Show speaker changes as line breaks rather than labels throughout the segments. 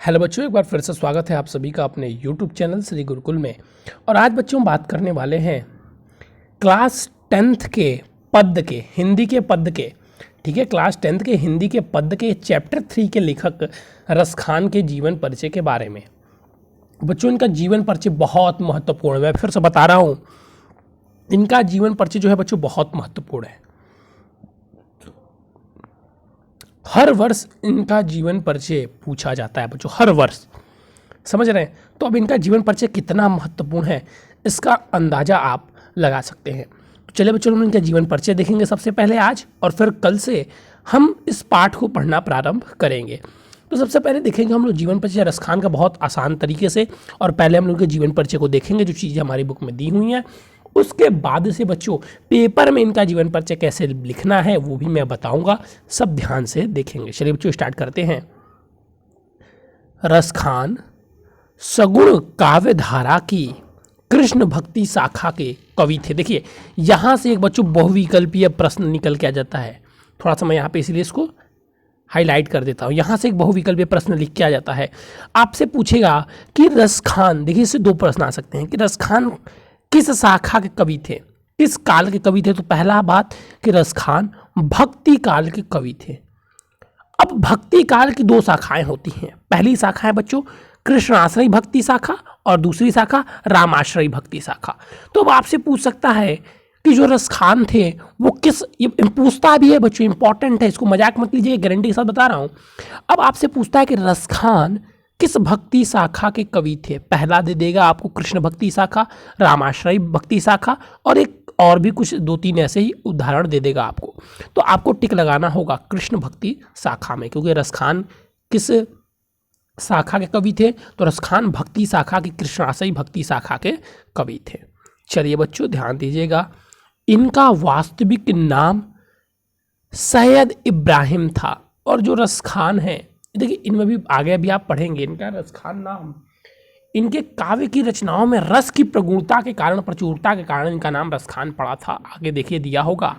Hello बच्चों, एक बार फिर से स्वागत है आप सभी का अपने यूट्यूब चैनल श्री गुरुकुल में। और आज बच्चों हम बात करने वाले हैं क्लास 10th के पद्य के, हिंदी के पद्य के। ठीक है, क्लास 10th के हिंदी के पद्य के चैप्टर 3 के लेखक रसखान के जीवन परिचय के बारे में। बच्चों इनका जीवन परिचय बहुत महत्वपूर्ण है, मैं फिर से बता रहा हूँ, इनका जीवन परिचय जो है बच्चों बहुत महत्वपूर्ण है। हर वर्ष इनका जीवन परिचय पूछा जाता है बच्चों, हर वर्ष, समझ रहे हैं। तो अब इनका जीवन परिचय कितना महत्वपूर्ण है इसका अंदाजा आप लगा सकते हैं। तो चलिए बच्चों, हम इनका जीवन परिचय देखेंगे सबसे पहले आज, और फिर कल से हम इस पाठ को पढ़ना प्रारंभ करेंगे। तो सबसे पहले देखेंगे हम लोग जीवन परिचय रसखान का बहुत आसान तरीके से, और पहले हम लोग के जीवन परिचय को देखेंगे जो चीज़ें हमारी बुक में दी हुई हैं। उसके बाद से बच्चों पेपर में इनका जीवन परिचय कैसे लिखना है वो भी मैं बताऊंगा, सब ध्यान से देखेंगे। चलिए बच्चों स्टार्ट करते हैं। रसखान सगुण काव्य धारा की कृष्ण भक्ति शाखा के कवि थे। देखिए यहाँ से एक बच्चों बहुविकल्पीय प्रश्न निकल के आ जाता है, थोड़ा सा मैं यहाँ पे इसलिए इसको हाईलाइट कर देता हूँ। यहाँ से एक बहुविकल्पीय प्रश्न लिख के आ जाता है, आपसे पूछेगा कि रसखान, देखिए इससे दो प्रश्न आ सकते हैं कि रसखान किस शाखा के कवि थे, किस काल के कवि थे। तो पहला बात कि रसखान भक्ति काल के कवि थे। अब भक्ति काल की दो शाखाएं होती हैं, पहली शाखा है बच्चों कृष्णाश्रयी भक्ति शाखा और दूसरी शाखा रामाश्रयी भक्ति शाखा। तो अब आपसे पूछ सकता है कि जो रसखान थे वो किस, ये पूछता भी है बच्चों, इंपॉर्टेंट है, इसको मजाक मत लीजिए, गारंटी के साथ बता रहा हूं। अब आपसे पूछता है कि रसखान किस भक्ति शाखा के कवि थे। पहला दे देगा आपको कृष्ण भक्ति शाखा, रामाश्रयी भक्ति शाखा, और एक और भी कुछ दो तीन ऐसे ही उदाहरण दे देगा आपको। तो आपको टिक लगाना होगा कृष्ण भक्ति शाखा में, क्योंकि रसखान किस शाखा के कवि थे, तो रसखान भक्ति शाखा की, कृष्णाश्रयी भक्ति शाखा के कवि थे। चलिए बच्चों ध्यान दीजिएगा, इनका वास्तविक नाम सैयद इब्राहिम था। और जो रसखान है, देखिए इनमें भी आगे भी आप पढ़ेंगे, इनका रसखान नाम, इनके काव्य की रचनाओं में रस की प्रगुणता के कारण, प्रचुरता के कारण इनका नाम रसखान पड़ा था, आगे देखिए दिया होगा।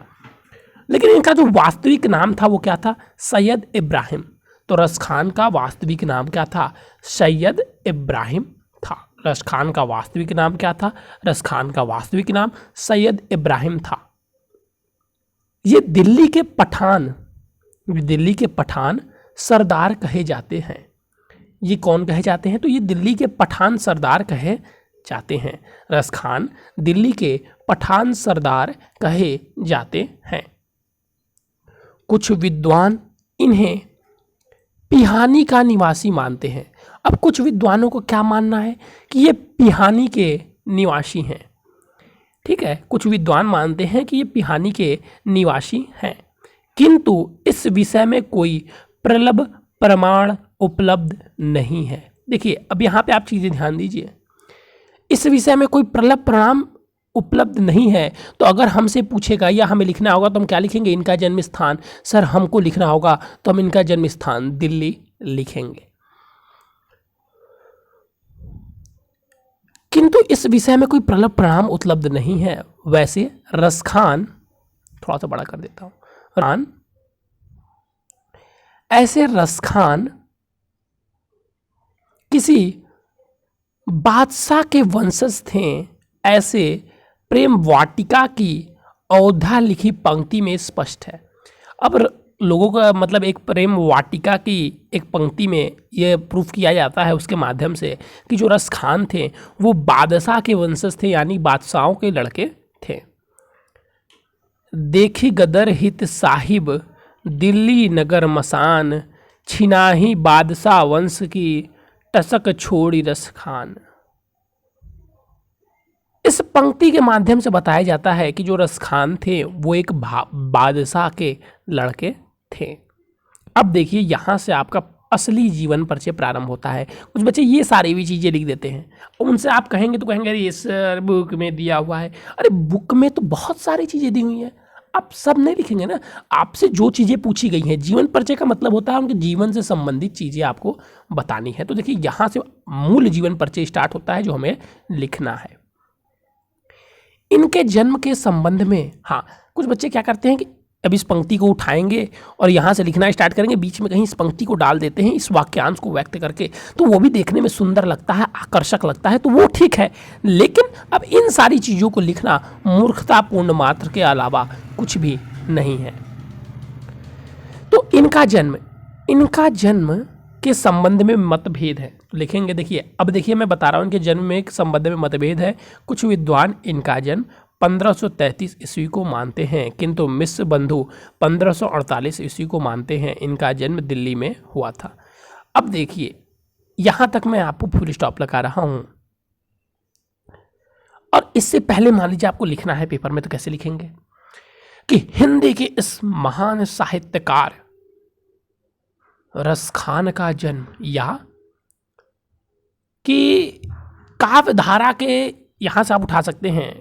लेकिन इनका जो वास्तविक नाम था वो क्या था, सैयद इब्राहिम। तो रसखान का वास्तविक नाम क्या था, सैयद इब्राहिम था। रसखान का वास्तविक नाम क्या था, रसखान का वास्तविक नाम सैयद इब्राहिम था। ये दिल्ली के पठान सरदार कहे जाते हैं। ये कौन कहे जाते हैं, तो ये दिल्ली के पठान सरदार कहे जाते हैं। रसखान दिल्ली के पठान सरदार कहे जाते हैं। कुछ विद्वान इन्हें पिहानी का निवासी मानते हैं। अब कुछ विद्वानों को क्या मानना है कि ये पिहानी के निवासी हैं। ठीक है, कुछ विद्वान मानते हैं कि ये पिहानी के निवासी हैं, किंतु इस विषय में कोई प्रबल प्रमाण उपलब्ध नहीं है। देखिए अब यहाँ पे आप चीज़ें ध्यान दीजिए, इस विषय में कोई प्रबल प्रमाण उपलब्ध नहीं है। तो अगर हमसे पूछेगा या हमें लिखना होगा तो हम क्या लिखेंगे, इनका जन्म स्थान। सर हमको लिखना होगा तो हम इनका जन्म स्थान दिल्ली लिखेंगे, किंतु इस विषय में कोई प्रबल प्रमाण उपलब्ध नहीं है। वैसे रसखान, थोड़ा सा बड़ा कर देता हूं, ऐसे रसखान किसी बादशाह के वंशज थे। ऐसे प्रेम वाटिका की अवधा लिखी पंक्ति में स्पष्ट है। अब लोगों का मतलब एक प्रेम वाटिका की एक पंक्ति में यह प्रूफ किया जाता है उसके माध्यम से कि जो रसखान थे वो बादशाह के वंशज थे, यानी बादशाहों के लड़के थे। देखी गदर हित साहिब दिल्ली नगर मसान, छिनाही बादशाह वंश की टसक छोड़ी रसखान। इस पंक्ति के माध्यम से बताया जाता है कि जो रसखान थे वो एक बादशाह के लड़के थे। अब देखिए यहाँ से आपका असली जीवन परिचय प्रारंभ होता है। कुछ बच्चे ये सारी भी चीज़ें लिख देते हैं, उनसे आप कहेंगे तो कहेंगे अरे इस बुक में दिया हुआ है। अरे बुक में तो बहुत सारी चीज़ें दी हुई हैं, आप सब नहीं लिखेंगे ना। आपसे जो चीज़ें पूछी गई हैं, जीवन परिचय का मतलब होता है उनके जीवन से संबंधित चीज़ें आपको बतानी है। तो देखिए यहाँ से मूल जीवन परिचय स्टार्ट होता है जो हमें लिखना है। इनके जन्म के संबंध में, हाँ कुछ बच्चे क्या करते हैं कि अब इस पंक्ति को उठाएंगे और यहाँ से लिखना स्टार्ट करेंगे, बीच में कहीं इस पंक्ति को डाल देते हैं इस वाक्यांश को व्यक्त करके, तो वो भी देखने में सुंदर लगता है, आकर्षक लगता है, तो वो ठीक है। लेकिन अब इन सारी चीज़ों को लिखना मूर्खतापूर्ण मात्र के अलावा कुछ भी नहीं है। तो इनका जन्म के संबंध में मतभेद है, लिखेंगे। देखिए, अब देखिए मैं बता रहा हूँ इनके जन्म में एक संबंध में मतभेद है। कुछ विद्वान इनका जन्म 1533 ईस्वी को मानते हैं, किंतु मिश्र बंधु 1548 ईस्वी को मानते हैं इनका जन्म दिल्ली में हुआ था। अब देखिए, यहाँ तक मैं आपको फुल स्टॉप लगा रहा हूँ, और इससे पहले मान लीजिए आपको लिखना है पेपर में, तो कैसे लिखेंगे कि हिंदी के इस महान साहित्यकार रसखान का जन्म, या कि काव्यधारा के, यहाँ से आप उठा सकते हैं,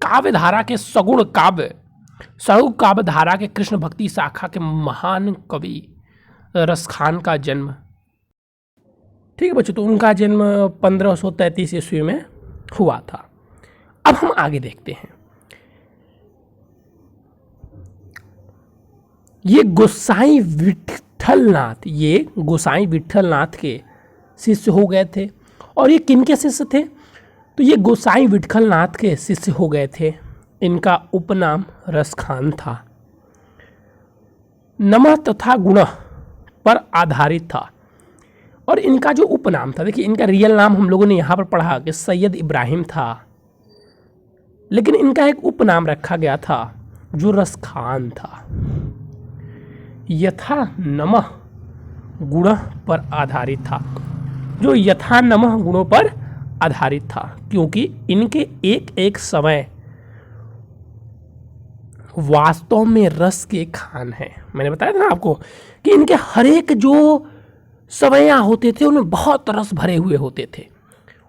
काव्यधारा के सगुण काव्यधारा के कृष्ण भक्ति शाखा के महान कवि रसखान का जन्म। ठीक है बच्चों, तो उनका जन्म 1533 ईस्वी में हुआ था। अब हम आगे देखते हैं। ये गोसाई विठलनाथ के शिष्य हो गए थे। और ये किनके शिष्य थे? तो ये गोसाई विठलनाथ के शिष्य हो गए थे। इनका उपनाम रसखान था। नमः तथा गुणः पर आधारित था। और इनका जो उपनाम था, देखिए इनका रियल नाम हम लोगों ने यहाँ पर पढ़ा कि सैयद इब्राहिम था, लेकिन इनका एक उपनाम रखा गया था जो रसखान था। यथा नमः गुणः पर आधारित था, जो यथा नमः गुणों पर आधारित था, क्योंकि इनके एक एक समय वास्तव में रस के खान हैं। मैंने बताया था ना आपको कि इनके हर एक जो सवैयाँ होते थे उनमें बहुत रस भरे हुए होते थे,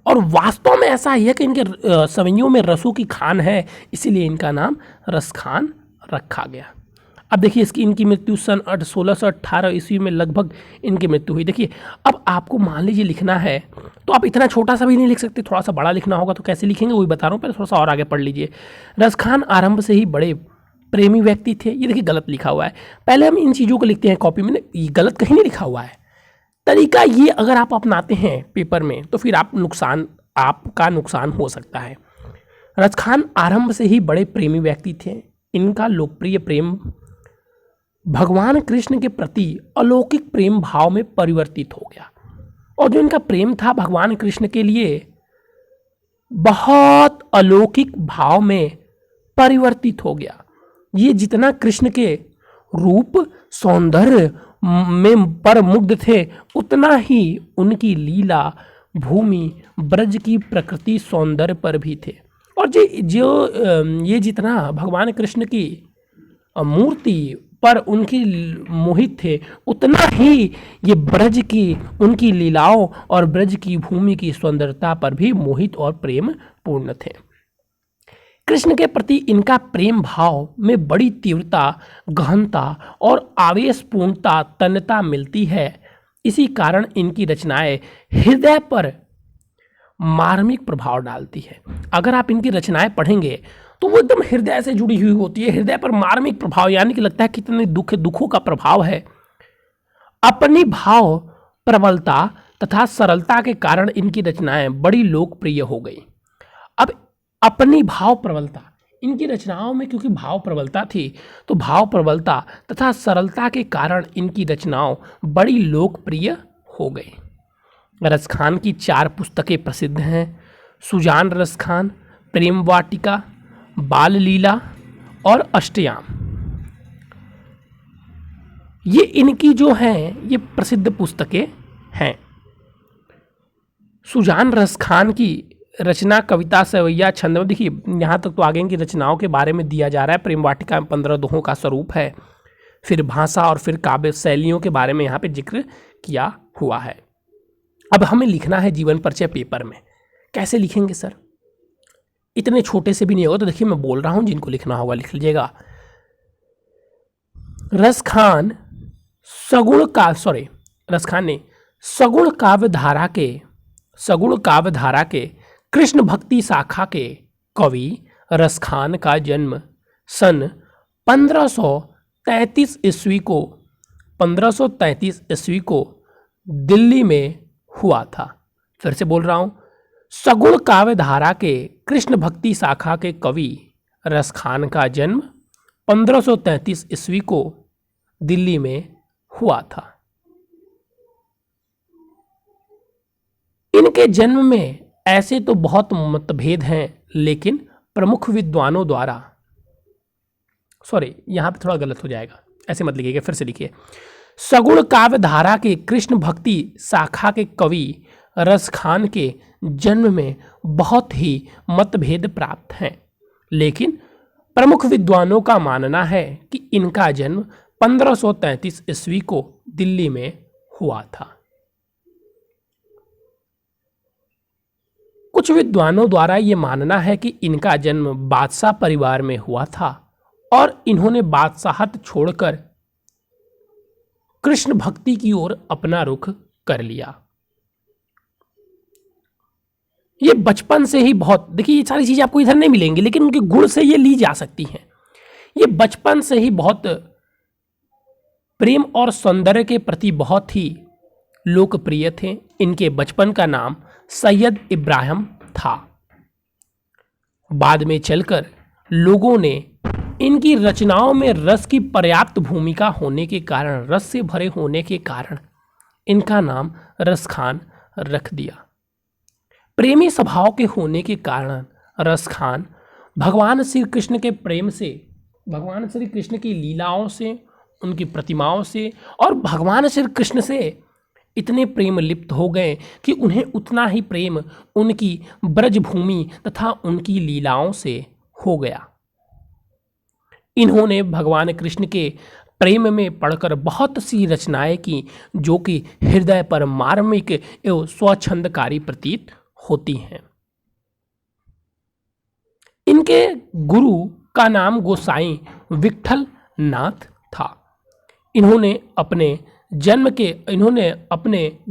और वास्तव में ऐसा ही है कि इनके सवैयों में रसों की खान है, इसीलिए इनका नाम रसखान रखा गया। अब देखिए, इनकी मृत्यु सन 1618 ईस्वी में लगभग इनकी मृत्यु हुई। देखिए, अब आपको मान लीजिए लिखना है, तो आप इतना छोटा सा भी नहीं लिख सकते, थोड़ा सा बड़ा लिखना होगा। तो कैसे लिखेंगे वही बता रहा हूँ, पहले थोड़ा सा और आगे पढ़ लीजिए। रसखान आरंभ से ही बड़े प्रेमी व्यक्ति थे। ये देखिए गलत लिखा हुआ है। पहले हम इन चीज़ों को लिखते हैं कॉपी में, ये गलत कहीं नहीं लिखा हुआ है। तरीका ये अगर आप अपनाते हैं पेपर में, तो फिर आपका नुकसान हो सकता है। रसखान आरंभ से ही बड़े प्रेमी व्यक्ति थे। इनका लोकप्रिय प्रेम भगवान कृष्ण के प्रति अलौकिक प्रेम भाव में परिवर्तित हो गया, और जो इनका प्रेम था भगवान कृष्ण के लिए बहुत अलौकिक भाव में परिवर्तित हो गया। ये जितना कृष्ण के रूप सौंदर्य में पर मुग्ध थे, उतना ही उनकी लीला भूमि ब्रज की प्रकृति सौंदर्य पर भी थे। और ये जितना भगवान कृष्ण की मूर्ति पर उनकी मोहित थे, उतना ही ये ब्रज की उनकी लीलाओं और ब्रज की भूमि की सुंदरता पर भी मोहित और प्रेम पूर्ण थे। कृष्ण के प्रति इनका प्रेम भाव में बड़ी तीव्रता, गहनता और आवेशपूर्णता, तन्यता मिलती है। इसी कारण इनकी रचनाएं हृदय पर मार्मिक प्रभाव डालती है। अगर आप इनकी रचनाएं पढ़ेंगे तो वो एकदम हृदय से जुड़ी हुई होती है। हृदय पर मार्मिक प्रभाव, यानी कि लगता है कितने दुखों का प्रभाव है। अपनी भाव प्रबलता तथा सरलता के कारण इनकी रचनाएं बड़ी लोकप्रिय हो गई। अब अपनी भाव प्रबलता, इनकी रचनाओं में क्योंकि भाव प्रबलता थी, तो भाव प्रबलता तथा सरलता के कारण इनकी रचनाओं बड़ी लोकप्रिय हो गई। रसखान की 4 पुस्तकें प्रसिद्ध हैं: सुजान रसखान, प्रेम वाटिका, बाल लीला और अष्टयाम। ये इनकी जो हैं ये प्रसिद्ध पुस्तकें हैं। सुजान रसखान की रचना कविता, सवैया, छंद में, देखिए यहाँ तक तो आगे इनकी रचनाओं के बारे में दिया जा रहा है। प्रेम वाटिका में 15 दोहों का स्वरूप है। फिर भाषा और फिर काव्य शैलियों के बारे में यहाँ पे जिक्र किया हुआ है। अब हमें लिखना है जीवन परिचय पेपर में। कैसे लिखेंगे सर? इतने छोटे से भी नहीं होगा, तो देखिए मैं बोल रहा हूँ, जिनको लिखना होगा लिख लीजिएगा। रसखान सगुण काव्यधारा के कृष्ण भक्ति शाखा के कवि रसखान का जन्म सन 1533 ईस्वी को 1533 ईस्वी को दिल्ली में हुआ था। फिर से बोल रहा हूं, सगुण काव्य धारा के कृष्ण भक्ति शाखा के कवि रस खान का जन्म 1533 ईस्वी को दिल्ली में हुआ था। इनके जन्म में ऐसे तो बहुत मतभेद हैं, लेकिन प्रमुख विद्वानों द्वारा, सॉरी यहां पे थोड़ा गलत हो जाएगा, ऐसे मत लिखिएगा, फिर से लिखिए। सगुण काव्य धारा के कृष्ण भक्ति शाखा के कवि रस खान के जन्म में बहुत ही मतभेद प्राप्त हैं, लेकिन प्रमुख विद्वानों का मानना है कि इनका जन्म 1533 ईस्वी को दिल्ली में हुआ था। कुछ विद्वानों द्वारा यह मानना है कि इनका जन्म बादशाह परिवार में हुआ था और इन्होंने बादशाहत छोड़कर कृष्ण भक्ति की ओर अपना रुख कर लिया। ये बचपन से ही बहुत, देखिए ये सारी चीजें आपको इधर नहीं मिलेंगी, लेकिन उनके गुण से ये ली जा सकती हैं। ये बचपन से ही बहुत प्रेम और सौंदर्य के प्रति बहुत ही लोकप्रिय थे। इनके बचपन का नाम सैयद इब्राहिम था। बाद में चलकर लोगों ने इनकी रचनाओं में रस की पर्याप्त भूमिका होने के कारण, रस से भरे होने के कारण इनका नाम रस खान रख दिया। प्रेमी स्वभाव के होने के कारण रस खान भगवान श्री कृष्ण के प्रेम से, भगवान श्री कृष्ण की लीलाओं से, उनकी प्रतिमाओं से और भगवान श्री कृष्ण से इतने प्रेम लिप्त हो गए कि उन्हें उतना ही प्रेम उनकी ब्रजभूमि तथा उनकी लीलाओं से हो गया। इन्होंने भगवान कृष्ण के प्रेम में पढ़कर बहुत सी रचनाएं की जो कि हृदय पर मार्मिक एवं स्वच्छंदकारी प्रतीत होती हैं। इनके गुरु का नाम गोसाई विट्ठल नाथ था। इन्होंने अपने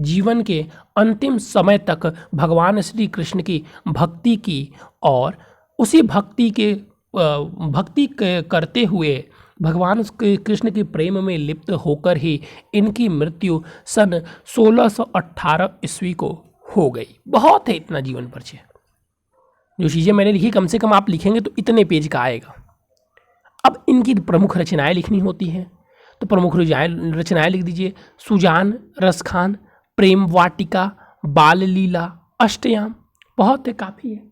जीवन के अंतिम समय तक भगवान श्री कृष्ण की भक्ति की और उसी भक्ति करते हुए भगवान कृष्ण के प्रेम में लिप्त होकर ही इनकी मृत्यु सन 1618 ईस्वी को हो गई। बहुत है इतना जीवन परिचय। जो चीज़ें मैंने लिखी कम से कम आप लिखेंगे तो इतने पेज का आएगा। अब इनकी प्रमुख रचनाएं लिखनी होती हैं तो प्रमुख रचनाएं लिख दीजिए। सुजान, रसखान, प्रेम वाटिका, बाल लीला, अष्टयाम, बहुत है, काफ़ी है।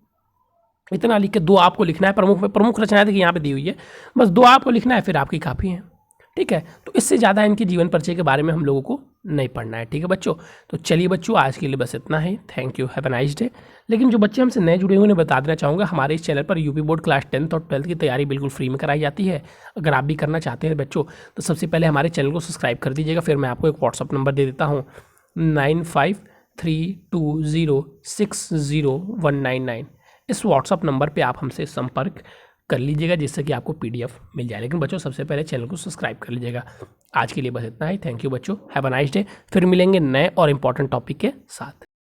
इतना लिख के 2 आपको लिखना है। प्रमुख रचनाएं देखिए यहाँ पे दी हुई है, बस 2 आपको लिखना है, फिर आपकी काफ़ी है। ठीक है, तो इससे ज़्यादा इनके जीवन परिचय के बारे में हम लोगों को नहीं पढ़ना है। ठीक है बच्चों, तो चलिए बच्चों आज के लिए बस इतना ही। Thank you, have a nice day. लेकिन जो बच्चे हमसे नए जुड़े हुए उन्हें बता देना चाहूँगा, हमारे इस चैनल पर यूपी बोर्ड क्लास 10th और 12th की तैयारी बिल्कुल फ्री में कराई जाती है। अगर आप भी करना चाहते हैं बच्चों तो सबसे पहले हमारे चैनल को सब्सक्राइब कर दीजिएगा। फिर मैं आपको एक व्हाट्सअप नंबर दे देता हूँ 9532060199। इस व्हाट्सअप नंबर पे आप हमसे संपर्क कर लीजिएगा जिससे कि आपको PDF मिल जाए। लेकिन बच्चों सबसे पहले चैनल को सब्सक्राइब कर लीजिएगा। आज के लिए बस इतना ही। थैंक यू बच्चों, हैव अ नाइस डे। फिर मिलेंगे नए और इम्पोर्टेंट टॉपिक के साथ।